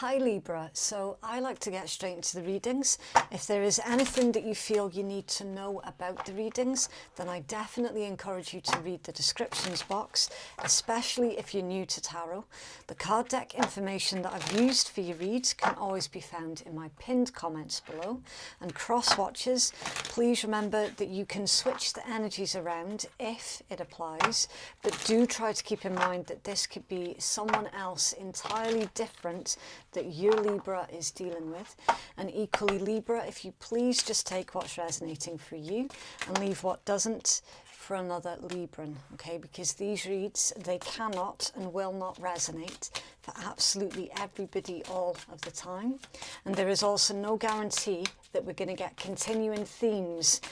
Hi Libra, so I like to get straight into the readings. If there is anything that you feel you need to know about the readings, then I definitely encourage you to read the descriptions box, especially if you're new to tarot. The card deck information that I've used for your reads can always be found in my pinned comments below. And cross watchers, please remember that you can switch the energies around if it applies, but do try to keep in mind that this could be someone else entirely different that your Libra is dealing with. And equally Libra, if you please just take what's resonating for you and leave what doesn't for another Libran, okay? Because these reads, they cannot and will not resonate for absolutely everybody all of the time. And there is also no guarantee that we're going to get continuing themes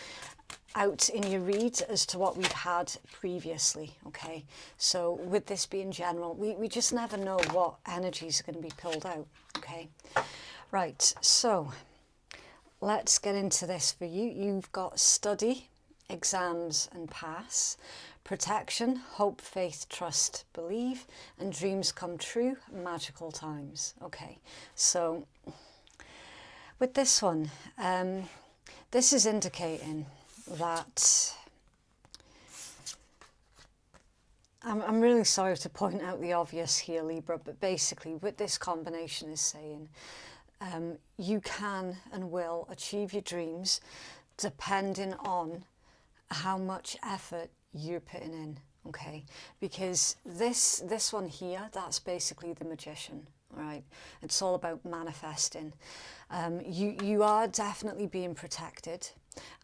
out in your read as to what we've had previously, okay? So with this being general, we just never know what energies are going to be pulled out, okay? Right, so let's get into this for you. You've got study, exams and pass, protection, hope, faith, trust, believe, and dreams come true, magical times, okay? So with this one, this is indicating that I'm really sorry to point out the obvious here, Libra, but basically what this combination is saying, you can and will achieve your dreams depending on how much effort you're putting in, okay? Because this one here, that's basically the magician, right? It's all about manifesting. You are definitely being protected.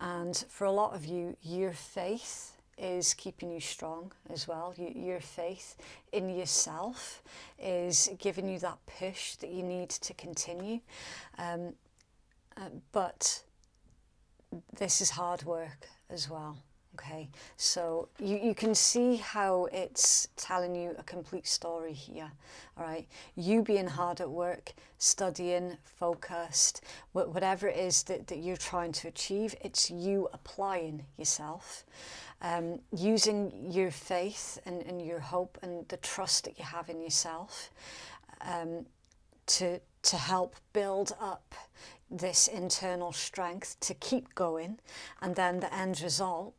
And for a lot of you, your faith is keeping you strong as well. Your faith in yourself is giving you that push that you need to continue. But this is hard work as well. Okay, so you can see how it's telling you a complete story here, all right? You being hard at work, studying, focused, whatever it is that you're trying to achieve, it's you applying yourself, using your faith and your hope and the trust that you have in yourself to help build up this internal strength to keep going, and then the end result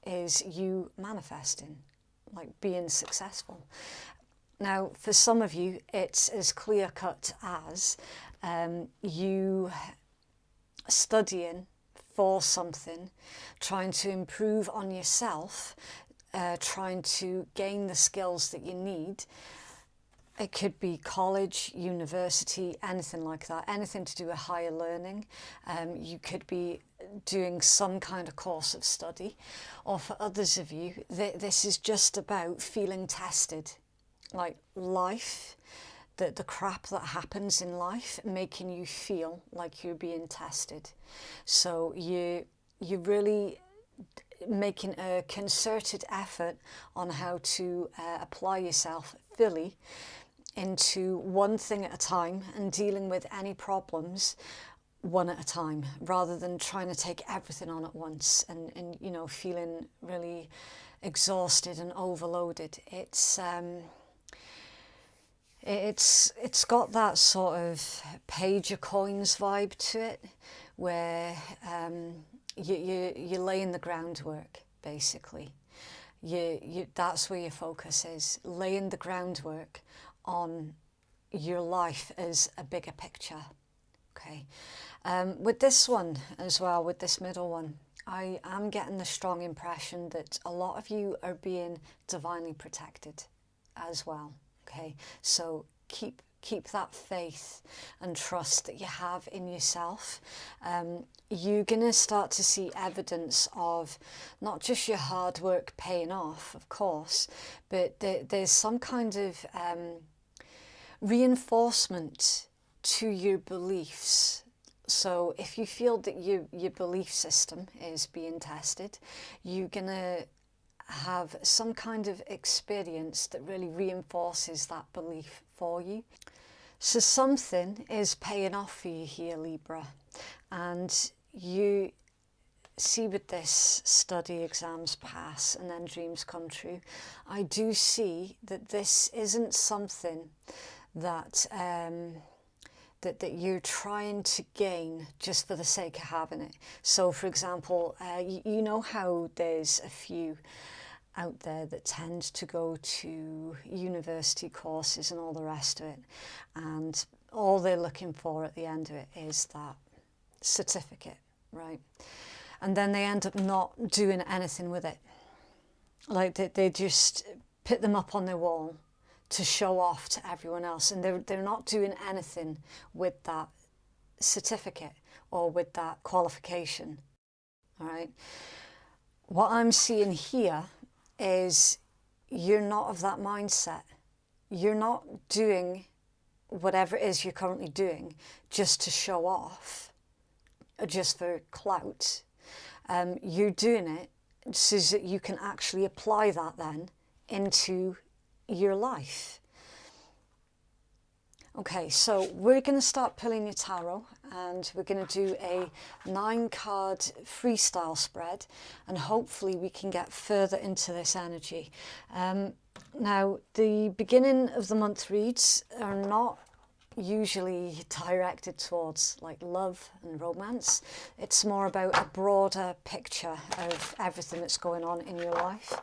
is you manifesting, like being successful. Now, for some of you, it's as clear-cut as you studying for something, trying to improve on yourself, trying to gain the skills that you need. It could be college, university, anything like that, anything to do with higher learning. You could be doing some kind of course of study. Or for others of you, this is just about feeling tested. Like life, the crap that happens in life, making you feel like you're being tested. So you're really making a concerted effort on how to apply yourself fully into one thing at a time and dealing with any problems one at a time, rather than trying to take everything on at once and you know, feeling really exhausted and overloaded. It's got that sort of page of coins vibe to it, where you're laying the groundwork, basically. That's where your focus is, laying the groundwork on your life as a bigger picture, okay? With this one as well, with this middle one, I am getting the strong impression that a lot of you are being divinely protected as well, okay? So keep that faith and trust that you have in yourself. You're going to start to see evidence of not just your hard work paying off, of course, but there's some kind of reinforcement to your beliefs. So if you feel that your belief system is being tested, you're going to have some kind of experience that really reinforces that belief for you. So something is paying off for you here, Libra, and you see with this study, exams pass, and then dreams come true. I do see that this isn't something that that you're trying to gain just for the sake of having it. So for example, you know how there's a few out there that tend to go to university courses and all the rest of it, and all they're looking for at the end of it is that certificate, right? And then they end up not doing anything with it. Like they just put them up on their wall to show off to everyone else, and they're not doing anything with that certificate or with that qualification. All right, what I'm seeing here is you're not of that mindset. You're not doing whatever it is you're currently doing just to show off, or just for clout. You're doing it so that you can actually apply that then into your life. Okay, so we're going to start pulling your tarot, and we're going to do a 9-card freestyle spread, and hopefully we can get further into this energy. Now, the beginning of the month reads are not usually directed towards like love and romance. It's more about a broader picture of everything that's going on in your life.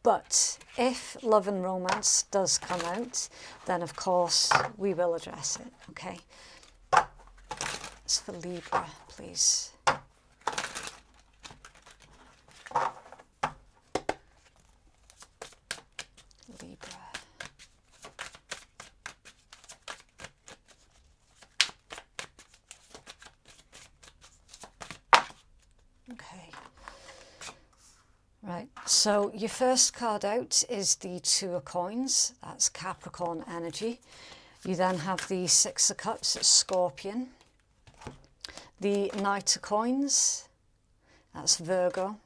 But if love and romance does come out, then of course we will address it, okay? It's for Libra, please. Libra. Okay. Right, so your first card out is the 2 of Coins. That's Capricorn energy. You then have the 6 of Cups, it's Scorpion. The Knight of Coins, that's Virgo.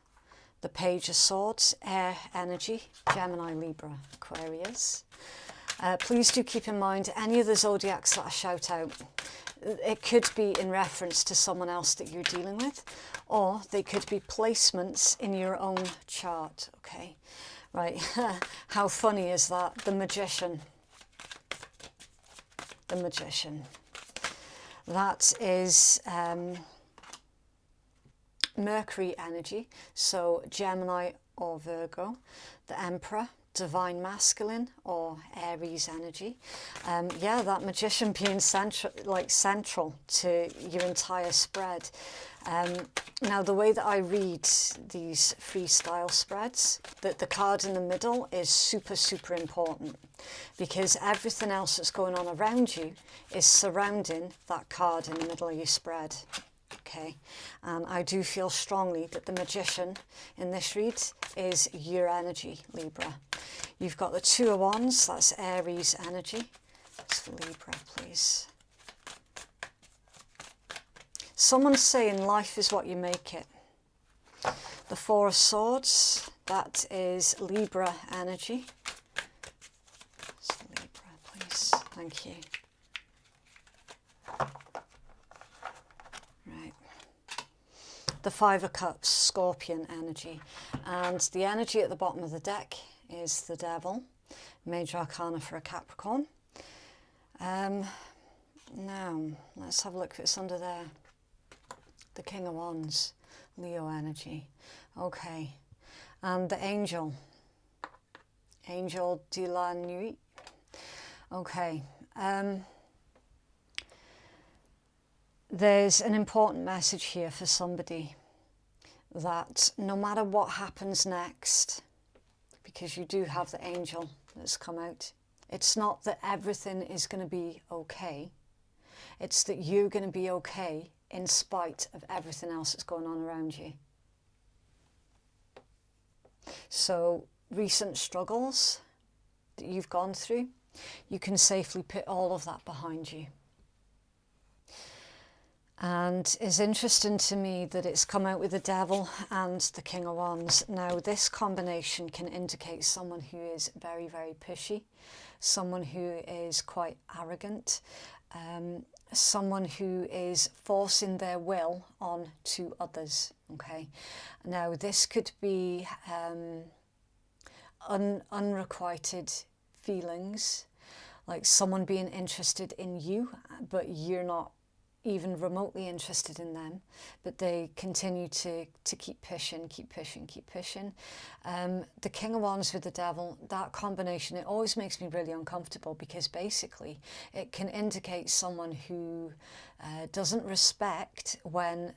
The Page of Swords, Air energy, Gemini, Libra, Aquarius. Please do keep in mind any of the zodiacs that I shout out, it could be in reference to someone else that you're dealing with, or they could be placements in your own chart, okay? Right, how funny is that? The Magician. The Magician. That is Mercury energy, so Gemini or Virgo. The Emperor, Divine Masculine or Aries energy. Yeah, that Magician being central to your entire spread. Now, the way that I read these freestyle spreads, that the card in the middle is super, super important, because everything else that's going on around you is surrounding that card in the middle of your spread. Okay, and I do feel strongly that the Magician in this read is your energy, Libra. You've got the 2 of Wands, that's Aries energy. That's for Libra, please. Someone's saying life is what you make it. The 4 of Swords, that is Libra energy. That's for Libra, please. Thank you. Right. The 5 of Cups, Scorpion energy. And the energy at the bottom of the deck is the Devil, Major Arcana for a Capricorn. Now, let's have a look if it's under there. The King of Wands, Leo energy. Okay, and the Angel, Angel de la Nuit. Okay, there's an important message here for somebody, that no matter what happens next, because you do have the Angel that's come out, it's not that everything is going to be okay, it's that you're going to be okay in spite of everything else that's going on around you. So recent struggles that you've gone through, you can safely put all of that behind you. And it's interesting to me that it's come out with the Devil and the King of Wands. Now, this combination can indicate someone who is very, very pushy, someone who is quite arrogant, someone who is forcing their will on to others, okay? Now, this could be unrequited feelings, like someone being interested in you, but you're not even remotely interested in them, but they continue to keep pushing. The King of Wands with the Devil, that combination, it always makes me really uncomfortable, because basically it can indicate someone who doesn't respect when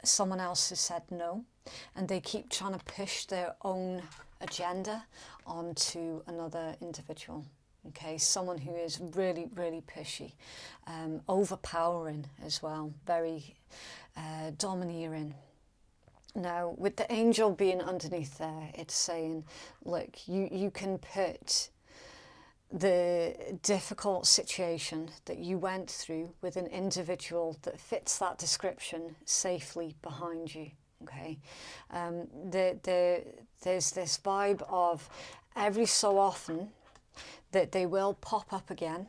someone else has said no, and they keep trying to push their own agenda onto another individual. Okay, someone who is really, really pushy, overpowering as well, very domineering. Now, with the angel being underneath there, it's saying, look, you can put the difficult situation that you went through with an individual that fits that description safely behind you. Okay, there's this vibe of every so often that they will pop up again,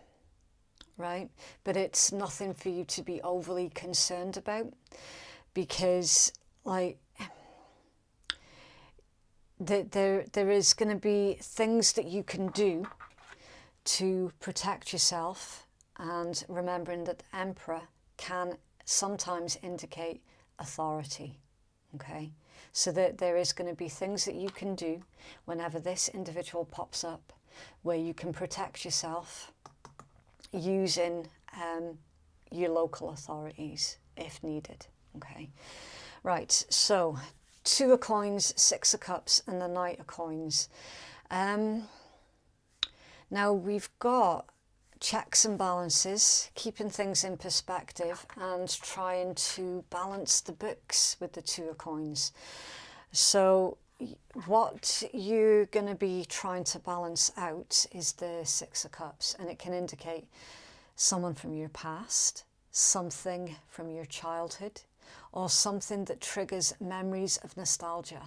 right? But it's nothing for you to be overly concerned about, because like there is going to be things that you can do to protect yourself, and remembering that the Emperor can sometimes indicate authority. Okay, so that there is going to be things that you can do whenever this individual pops up, where you can protect yourself using your local authorities if needed. Okay, right, so 2 of Coins, 6 of Cups, and the Knight of Coins. Now we've got checks and balances, keeping things in perspective and trying to balance the books with the 2 of Coins. So what you're going to be trying to balance out is the 6 of Cups, and it can indicate someone from your past, something from your childhood, or something that triggers memories of nostalgia.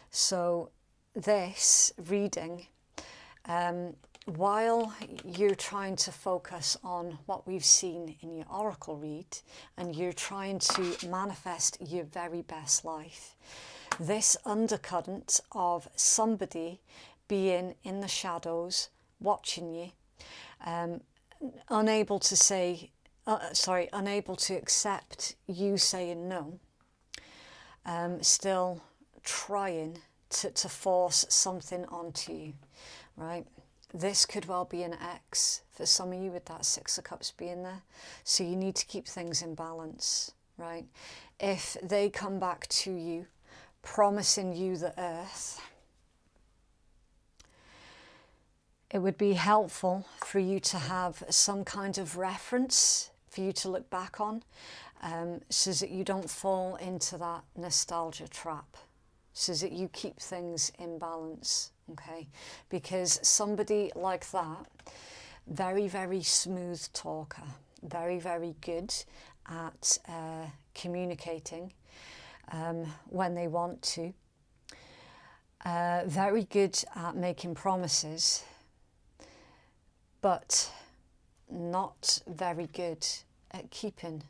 So this reading, while you're trying to focus on what we've seen in your oracle read, and you're trying to manifest your very best life, this undercurrent of somebody being in the shadows, watching you, unable to accept you saying no, still trying to force something onto you, right? This could well be an ex for some of you, with that 6 of Cups being there. So you need to keep things in balance, right? If they come back to you promising you the earth, it would be helpful for you to have some kind of reference for you to look back on, so that you don't fall into that nostalgia trap, so that you keep things in balance. Okay, because somebody like that, very, very smooth talker, very, very good at communicating when they want to, very good at making promises, but not very good at keeping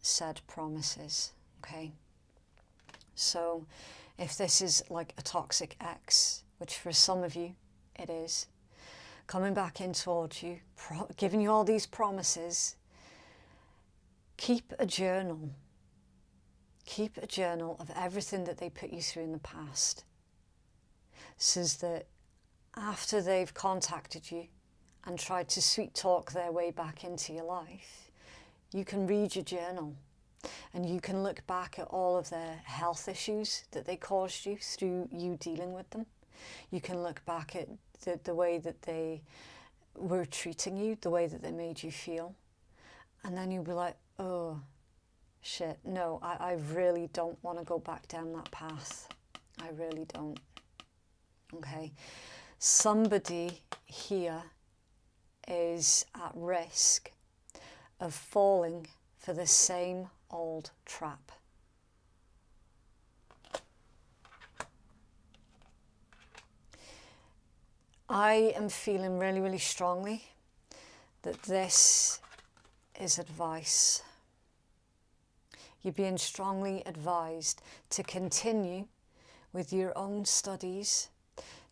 said promises. Okay, so if this is like a toxic ex, which for some of you it is, coming back in towards you, giving you all these promises, keep a journal. Keep a journal of everything that they put you through in the past, so that after they've contacted you and tried to sweet talk their way back into your life, you can read your journal and you can look back at all of their health issues that they caused you through you dealing with them. You can look back at the way that they were treating you, the way that they made you feel. And then you'll be like, oh, shit, no, I really don't want to go back down that path. I really don't. Okay. Somebody here is at risk of falling for the same old trap. I am feeling really, really strongly that this is advice. You're being strongly advised to continue with your own studies,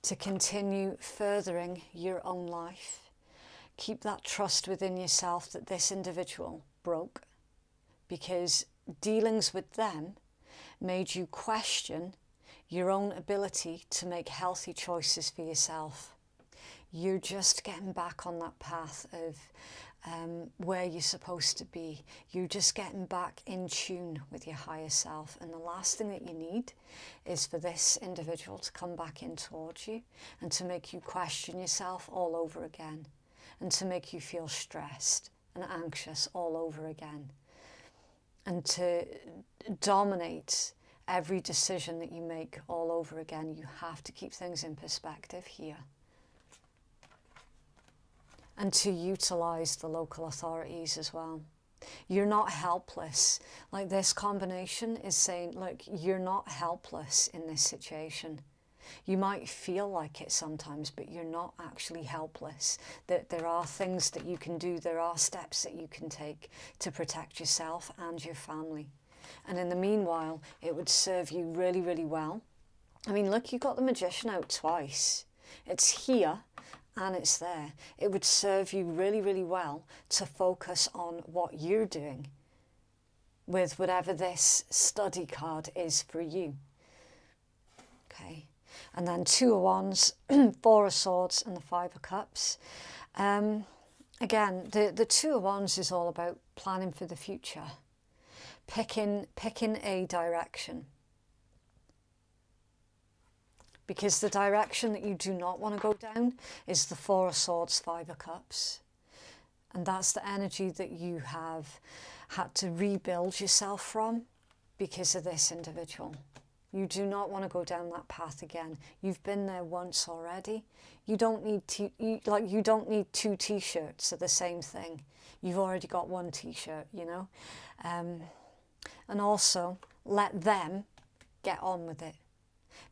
to continue furthering your own life, keep that trust within yourself that this individual broke, because dealings with them made you question your own ability to make healthy choices for yourself. You're just getting back on that path of where you're supposed to be. You're just getting back in tune with your higher self. And the last thing that you need is for this individual to come back in towards you and to make you question yourself all over again, and to make you feel stressed and anxious all over again, and to dominate every decision that you make all over again. You have to keep things in perspective here. And to utilize the local authorities as well. You're not helpless. Like, this combination is saying, look, you're not helpless in this situation. You might feel like it sometimes, but you're not actually helpless. That there are things that you can do, there are steps that you can take to protect yourself and your family. And in the meanwhile, it would serve you really, really well. I mean, look, you got the Magician out twice. It's here and it's there. It would serve you really, really well to focus on what you're doing with whatever this study card is for you. Okay. And then 2 of Wands, 4 of Swords, and the 5 of Cups. Again, the 2 of Wands is all about planning for the future. Picking a direction. Because the direction that you do not want to go down is the 4 of Swords, 5 of Cups. And that's the energy that you have had to rebuild yourself from because of this individual. You do not want to go down that path again. You've been there once already. You don't need you don't need 2 t-shirts of the same thing. You've already got 1 t-shirt, you know. And also let them get on with it,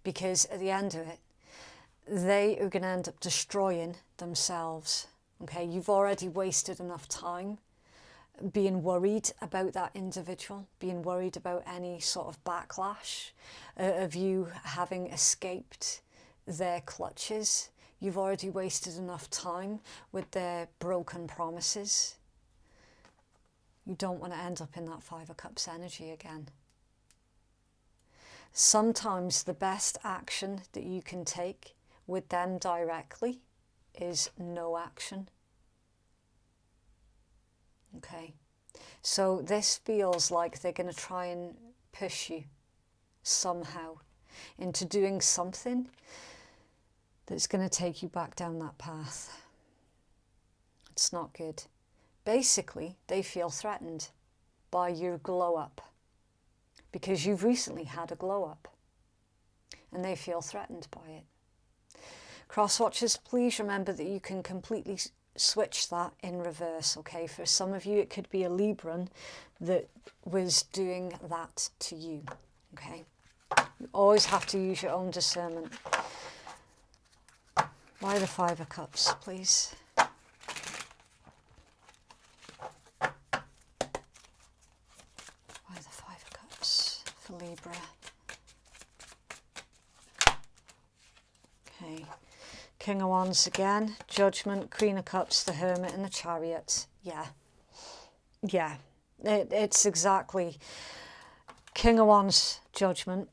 because at the end of it, they are going to end up destroying themselves. Okay, you've already wasted enough time being worried about that individual, being worried about any sort of backlash of you having escaped their clutches. You've already wasted enough time with their broken promises. You don't want to end up in that 5 of Cups energy again. Sometimes the best action that you can take with them directly is no action. Okay, so this feels like they're going to try and push you somehow into doing something that's going to take you back down that path. It's not good. Basically, they feel threatened by your glow up because you've recently had a glow up and they feel threatened by it. Cross watchers, please remember that you can completely switch that in reverse, okay? For some of you, it could be a Libran that was doing that to you, okay? You always have to use your own discernment. Why the 5 of Cups, please? Why the 5 of Cups for Libra? Okay. King of Wands again, Judgment, Queen of Cups, the Hermit and the Chariot. Yeah, it's exactly King of Wands, Judgment,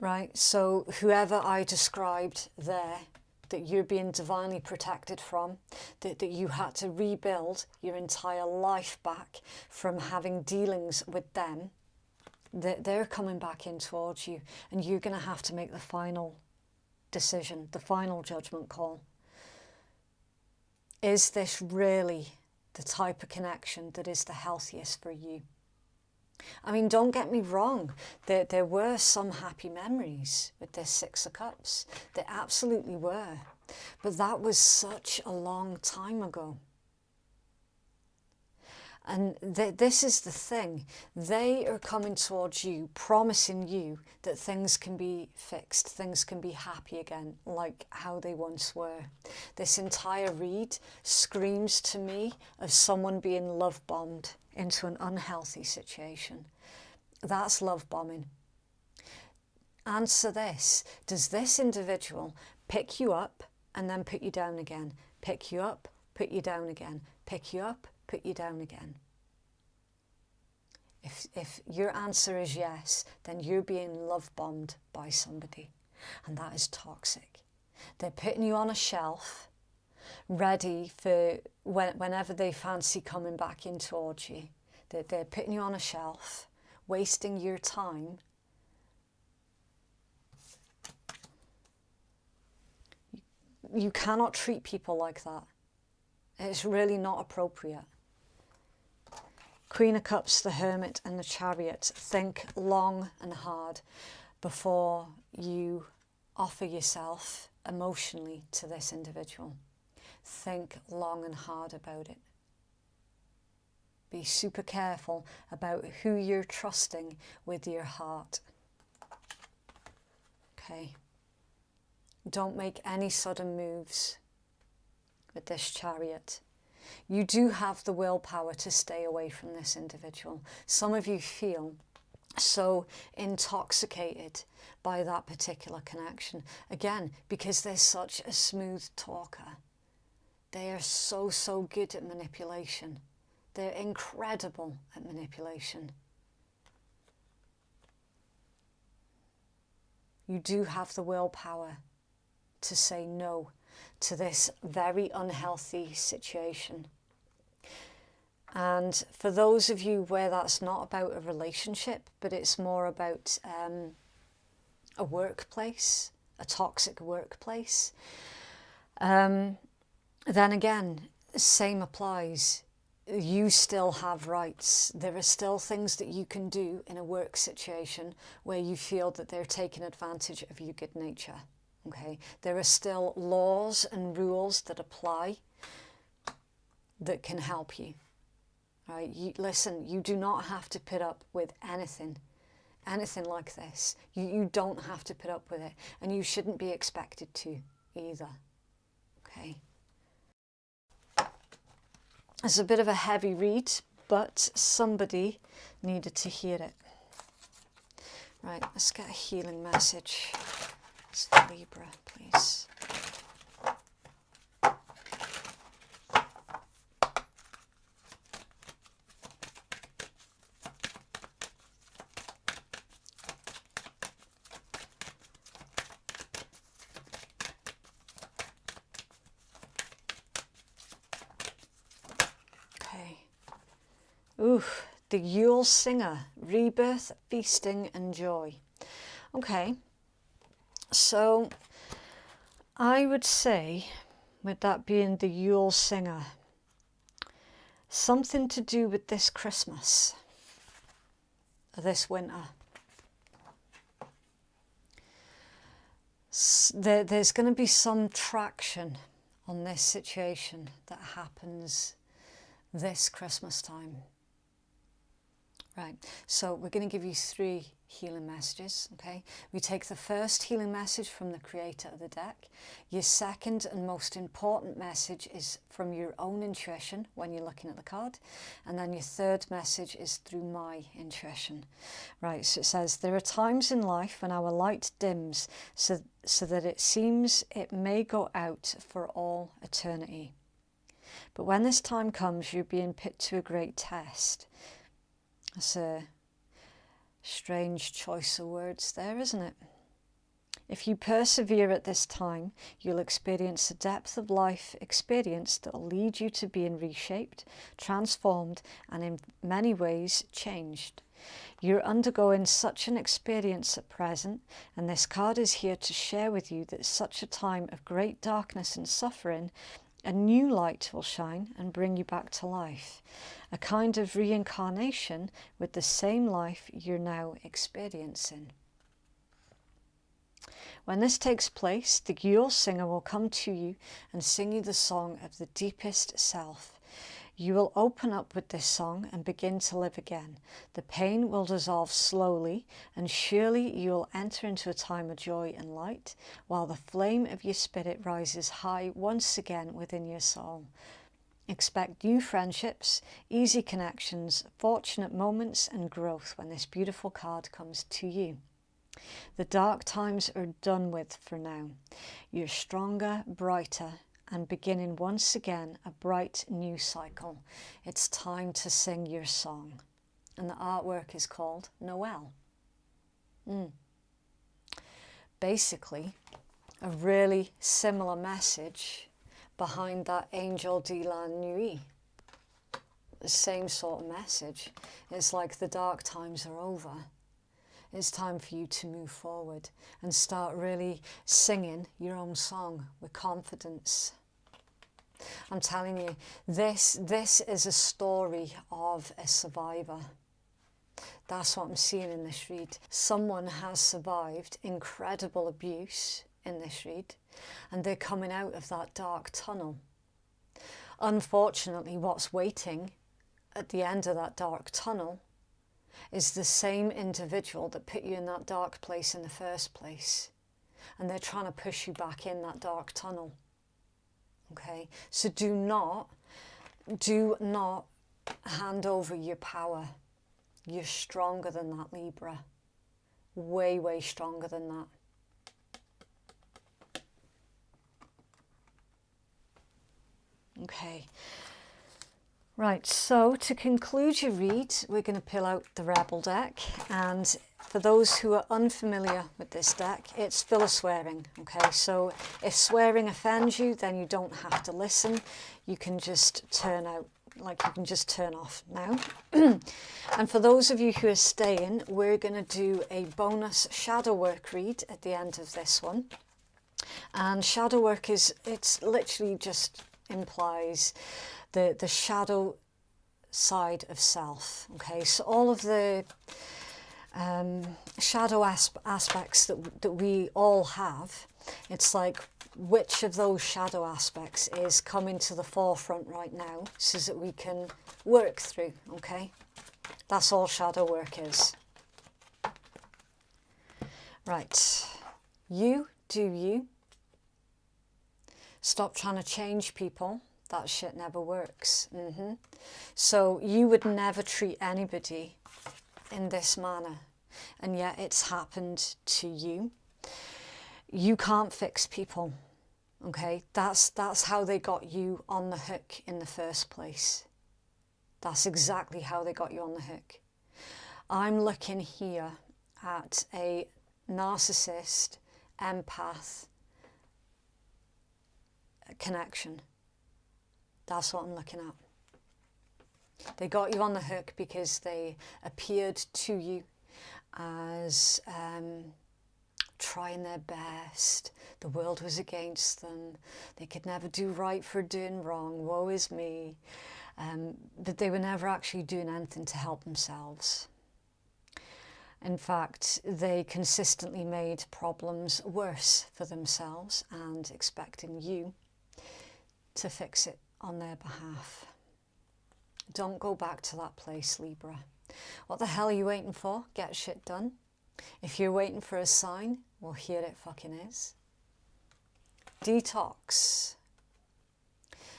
right? So whoever I described there, that you're being divinely protected from, that you had to rebuild your entire life back from having dealings with them, they're coming back in towards you, and you're going to have to make the final decision, the final judgment call. Is this really the type of connection that is the healthiest for you? I mean, don't get me wrong, there were some happy memories with this 6 of Cups. There absolutely were. But that was such a long time ago. And this is the thing. They are coming towards you, promising you that things can be fixed, things can be happy again, like how they once were. This entire read screams to me of someone being love-bombed into an unhealthy situation. That's love bombing. Answer this. Does this individual pick you up and then put you down again? Pick you up, put you down again. Pick you up, put you down again. If your answer is yes, then you're being love bombed by somebody, and that is toxic. They're putting you on a shelf, ready for whenever they fancy coming back in towards you. They're putting you on a shelf, wasting your time. You cannot treat people like that. It's really not appropriate. Queen of Cups, the Hermit and the Chariot. Think long and hard before you offer yourself emotionally to this individual. Think long and hard about it. Be super careful about who you're trusting with your heart. Okay. Don't make any sudden moves with this Chariot. You do have the willpower to stay away from this individual. Some of you feel so intoxicated by that particular connection. Again, because they're such a smooth talker. They are so good at manipulation. They're incredible at manipulation. You do have the willpower to say no to this very unhealthy situation. And for those of you where that's not about a relationship, but it's more about a workplace, a toxic workplace, then again, same applies. You still have rights. There are still things that you can do in a work situation where you feel that they're taking advantage of your good nature. Okay, there are still laws and rules that apply that can help you. Right? Listen, you do not have to put up with anything like this. You don't have to put up with it, and you shouldn't be expected to either. Okay. It's a bit of a heavy read, but somebody needed to hear it. Right, let's get a healing message. It's the Libra, please. Okay. Ooh, the Yule Singer, rebirth, feasting and joy. Okay. So I would say, with that being the Yule Singer, something to do with this Christmas, this winter. There's going to be some traction on this situation that happens this Christmas time. Right, so we're going to give you 3 healing messages, okay? We take the first healing message from the creator of the deck. Your second and most important message is from your own intuition when you're looking at the card. And then your third message is through my intuition. Right, so it says, there are times in life when our light dims so that it seems it may go out for all eternity. But when this time comes, you're being put to a great test. That's a strange choice of words there, isn't it? If you persevere at this time, you'll experience a depth of life experience that will lead you to being reshaped, transformed, and in many ways changed. You're undergoing such an experience at present, and this card is here to share with you that such a time of great darkness and suffering, a new light will shine and bring you back to life. A kind of reincarnation with the same life you're now experiencing. When this takes place, the Yule Singer will come to you and sing you the song of the deepest self. You will open up with this song and begin to live again. The pain will dissolve slowly, and surely you will enter into a time of joy and light, while the flame of your spirit rises high once again within your soul. Expect new friendships, easy connections, fortunate moments, and growth when this beautiful card comes to you. The dark times are done with for now. You're stronger, brighter, and beginning once again a bright new cycle. It's time to sing your song. And the artwork is called Noel. Basically, a really similar message behind that Angel de la Nuit. The same sort of message. It's like the dark times are over. It's time for you to move forward and start really singing your own song with confidence. I'm telling you, this is a story of a survivor. That's what I'm seeing in this read. Someone has survived incredible abuse in this read, and they're coming out of that dark tunnel. Unfortunately, what's waiting at the end of that dark tunnel is the same individual that put you in that dark place in the first place. And they're trying to push you back in that dark tunnel. Okay? So do not hand over your power. You're stronger than that, Libra. Way, way stronger than that. Okay. Right, so to conclude your read, we're going to pull out the Rebel deck. And for those who are unfamiliar with this deck, it's full of swearing. Okay, so if swearing offends you, then you don't have to listen. You can just turn out, like you can just turn off now. And for those of you who are staying, we're going to do a bonus shadow work read at the end of this one. And shadow work it's literally just implies the shadow side of self. Okay, so all of the shadow aspects that we all have, it's like which of those shadow aspects is coming to the forefront right now so that we can work through. Okay, that's all shadow work is. Right, you do you. Stop trying to change people. That shit never works. So you would never treat anybody in this manner, and yet it's happened to you. You can't fix people. Okay, that's how they got you on the hook in the first place. That's exactly how they got you on the hook. I'm looking here at a narcissist, empath connection. That's what I'm looking at. They got you on the hook because they appeared to you as trying their best. The world was against them. They could never do right for doing wrong. Woe is me. But they were never actually doing anything to help themselves. In fact, they consistently made problems worse for themselves and expecting you to fix it on their behalf. Don't go back to that place, Libra. What the hell are you waiting for? Get shit done. If you're waiting for a sign, well, here it fucking is. Detox.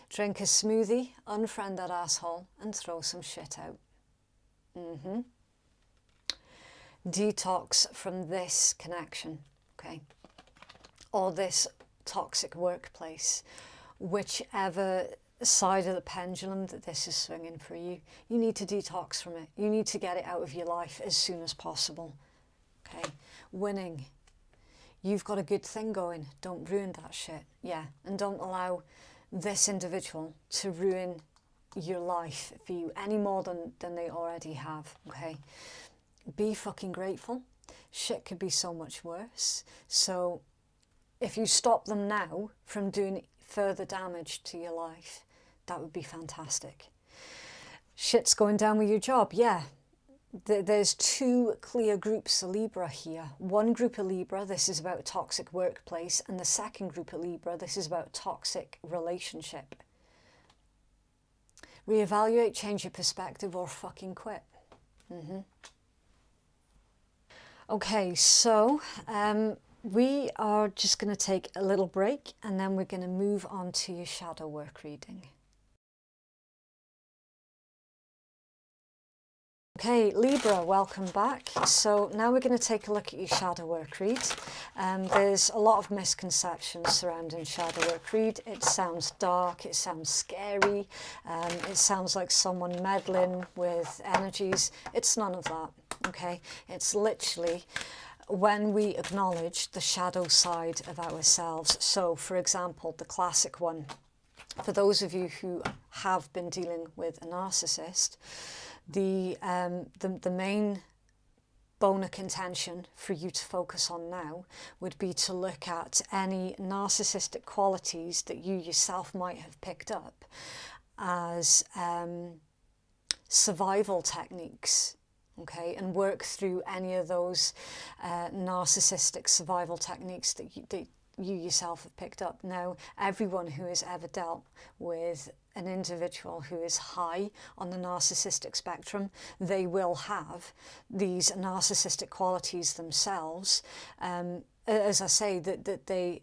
Drink a smoothie, unfriend that asshole, and throw some shit out. Detox from this connection, okay? Or this toxic workplace. Whichever side of the pendulum that this is swinging for you, you need to detox from it. You need to get it out of your life as soon as possible. Okay, winning. You've got a good thing going. Don't ruin that shit. Yeah, and don't allow this individual to ruin your life for you any more than they already have. Okay, be fucking grateful. Shit could be so much worse. So if you stop them now from doing further damage to your life, that would be fantastic. Shit's going down with your job, yeah. There's two clear groups of Libra here. One group of Libra, this is about a toxic workplace, and the second group of Libra, this is about a toxic relationship. Reevaluate, change your perspective, or fucking quit. Okay, so we are just going to take a little break, and then we're going to move on to your shadow work reading. Okay, Libra, welcome back. So now we're going to take a look at your shadow work read. There's a lot of misconceptions surrounding shadow work read. It sounds dark, it sounds scary, it sounds like someone meddling with energies. It's none of that, okay? It's literally when we acknowledge the shadow side of ourselves. So, for example, the classic one, for those of you who have been dealing with a narcissist, the main bone of contention for you to focus on now would be to look at any narcissistic qualities that you yourself might have picked up as survival techniques, okay, and work through any of those narcissistic survival techniques that you yourself have picked up. Now, everyone who has ever dealt with an individual who is high on the narcissistic spectrum, they will have these narcissistic qualities themselves, as I say, that they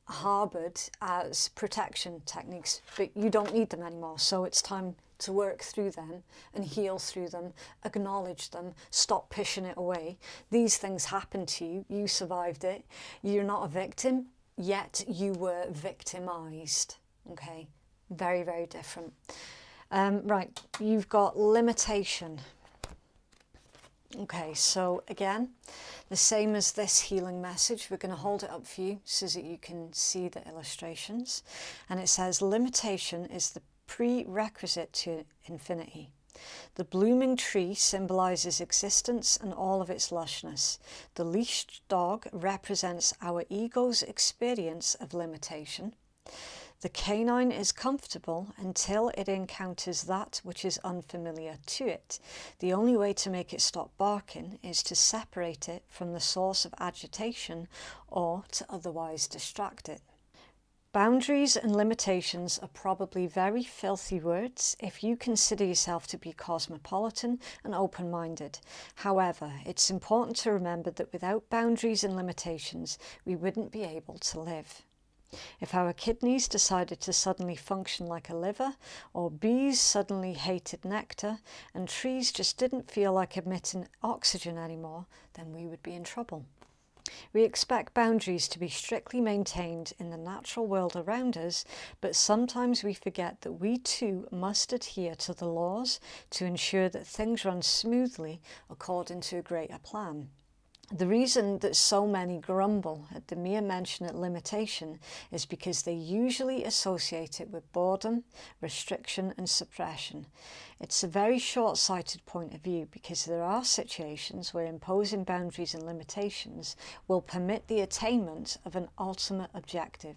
harboured as protection techniques, but you don't need them anymore. So it's time to work through them and heal through them, acknowledge them, stop pushing it away. These things happened to you, you survived it, you're not a victim, yet you were victimised, okay? Very, very different. Right, you've got limitation. Okay, so again, the same as this healing message, we're going to hold it up for you so that you can see the illustrations. And it says, limitation is the prerequisite to infinity. The blooming tree symbolises existence and all of its lushness. The leashed dog represents our ego's experience of limitation. The canine is comfortable until it encounters that which is unfamiliar to it. The only way to make it stop barking is to separate it from the source of agitation or to otherwise distract it. Boundaries and limitations are probably very filthy words if you consider yourself to be cosmopolitan and open-minded. However, it's important to remember that without boundaries and limitations, we wouldn't be able to live. If our kidneys decided to suddenly function like a liver, or bees suddenly hated nectar, and trees just didn't feel like emitting oxygen anymore, then we would be in trouble. We expect boundaries to be strictly maintained in the natural world around us, but sometimes we forget that we too must adhere to the laws to ensure that things run smoothly according to a greater plan. The reason that so many grumble at the mere mention of limitation is because they usually associate it with boredom, restriction and suppression. It's a very short-sighted point of view because there are situations where imposing boundaries and limitations will permit the attainment of an ultimate objective.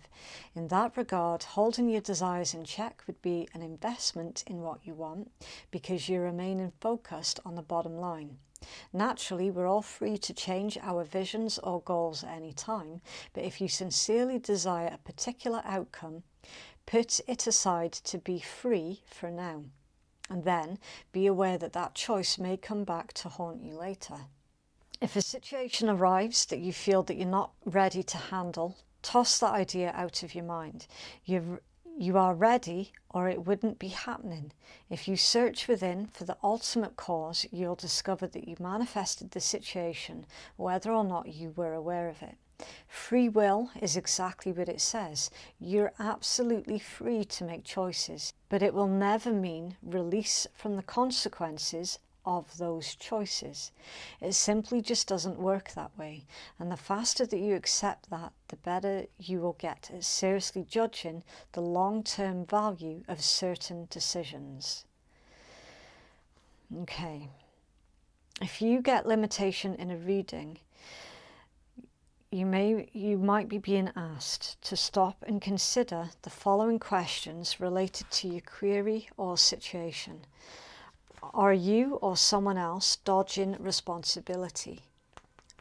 In that regard, holding your desires in check would be an investment in what you want because you're remaining focused on the bottom line. Naturally, we're all free to change our visions or goals at any time, but if you sincerely desire a particular outcome, put it aside to be free for now, and then be aware that that choice may come back to haunt you later. If a situation arrives that you feel that you're not ready to handle, toss that idea out of your mind. You are ready, or it wouldn't be happening. If you search within for the ultimate cause, you'll discover that you manifested the situation, whether or not you were aware of it. Free will is exactly what it says. You're absolutely free to make choices, but it will never mean release from the consequences of those choices. It simply just doesn't work that way, and the faster that you accept that, the better you will get at seriously judging the long-term value of certain decisions. Okay, if you get limitation in a reading, you might be being asked to stop and consider the following questions related to your query or situation. Are you or someone else dodging responsibility?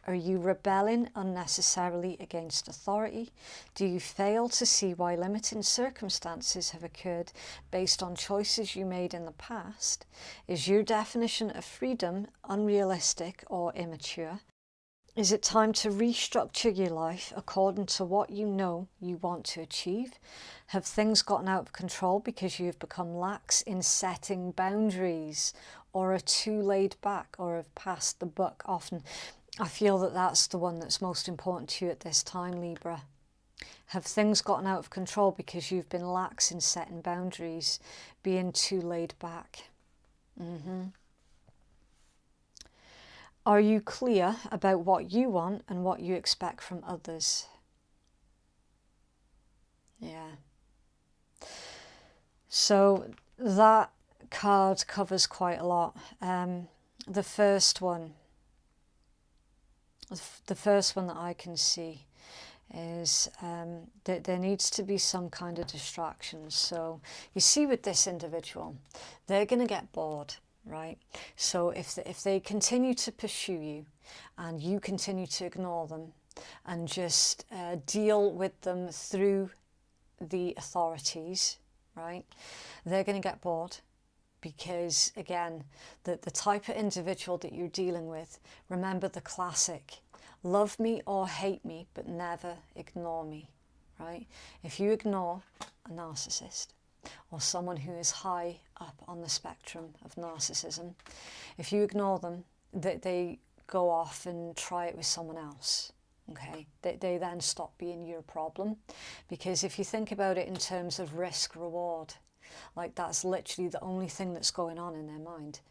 Are you rebelling unnecessarily against authority? Do you fail to see why limiting circumstances have occurred based on choices you made in the past? Is your definition of freedom unrealistic or immature? Is it time to restructure your life according to what you know you want to achieve? Have things gotten out of control because you have become lax in setting boundaries, or are too laid back, or have passed the buck? Often I feel that that's the one that's most important to you at this time, Libra. Have things gotten out of control because you've been lax in setting boundaries, being too laid back? Are you clear about what you want and what you expect from others? Yeah. So that card covers quite a lot. The first one that I can see is that there needs to be some kind of distraction. So you see with this individual, they're going to get bored, right? So if they continue to pursue you and you continue to ignore them and just deal with them through the authorities, right, they're going to get bored. Because again, the type of individual that you're dealing with, remember the classic, love me or hate me, but never ignore me, right? If you ignore a narcissist or someone who is high up on the spectrum of narcissism, if you ignore them, they go off and try it with someone else, okay? They then stop being your problem. Because if you think about it in terms of risk reward, like that's literally the only thing that's going on in their mind.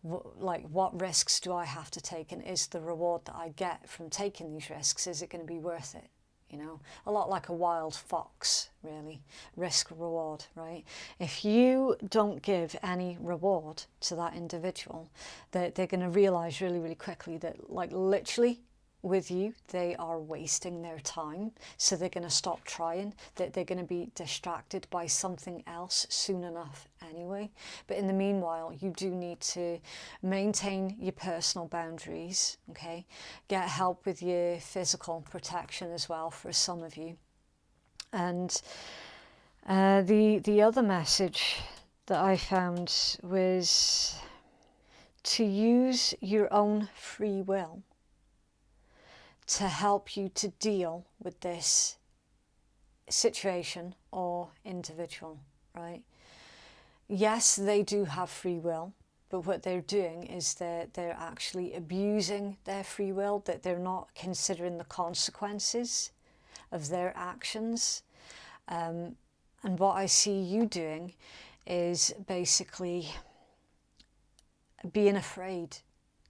Like, what risks do I have to take, and is the reward that I get from taking these risks, is it going to be worth it? You know, a lot like a wild fox, really. Risk reward, right? If you don't give any reward to that individual, they're going to realize really, really quickly that, like, literally with you, they are wasting their time. So they're going to stop trying. They're going to be distracted by something else soon enough anyway. But in the meanwhile, you do need to maintain your personal boundaries, okay? Get help with your physical protection as well for some of you. And the other message that I found was to use your own free will to help you to deal with this situation or individual, right? Yes, they do have free will, but what they're doing is they're actually abusing their free will, that they're not considering the consequences of their actions. And what I see you doing is basically being afraid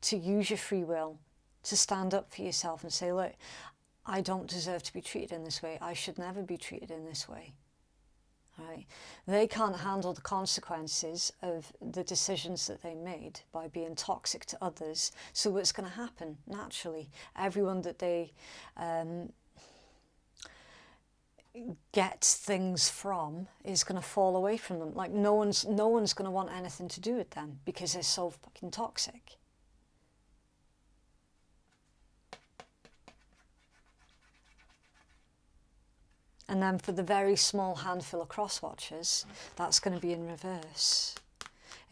to use your free will, to stand up for yourself and say, look, I don't deserve to be treated in this way. I should never be treated in this way. Right? They can't handle the consequences of the decisions that they made by being toxic to others. So what's going to happen naturally? Everyone that they get things from is going to fall away from them. Like no one's going to want anything to do with them because they're so fucking toxic. And then for the very small handful of cross-watchers, that's going to be in reverse.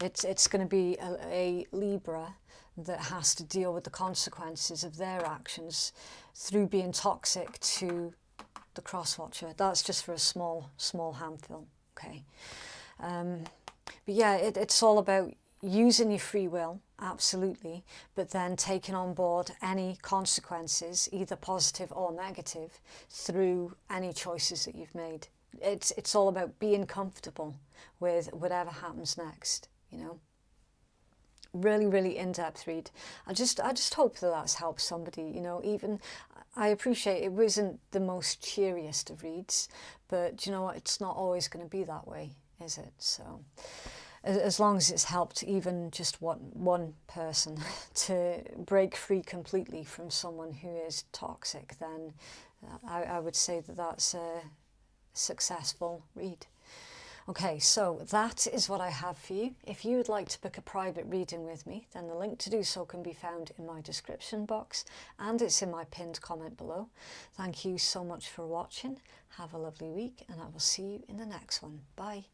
It's going to be a Libra that has to deal with the consequences of their actions through being toxic to the cross-watcher. That's just for a small handful, okay? But yeah, it's all about using your free will, absolutely, but then taking on board any consequences, either positive or negative, through any choices that you've made. It's all about being comfortable with whatever happens next, you know. Really, really in-depth read. I just hope that that's helped somebody, you know. Even I appreciate it wasn't the most cheeriest of reads, but you know what, it's not always going to be that way, is it? So as long as it's helped even just one person to break free completely from someone who is toxic, then I would say that that's a successful read. Okay, so that is what I have for you. If you would like to book a private reading with me, then the link to do so can be found in my description box, and it's in my pinned comment below. Thank you so much for watching. Have a lovely week, and I will see you in the next one. Bye.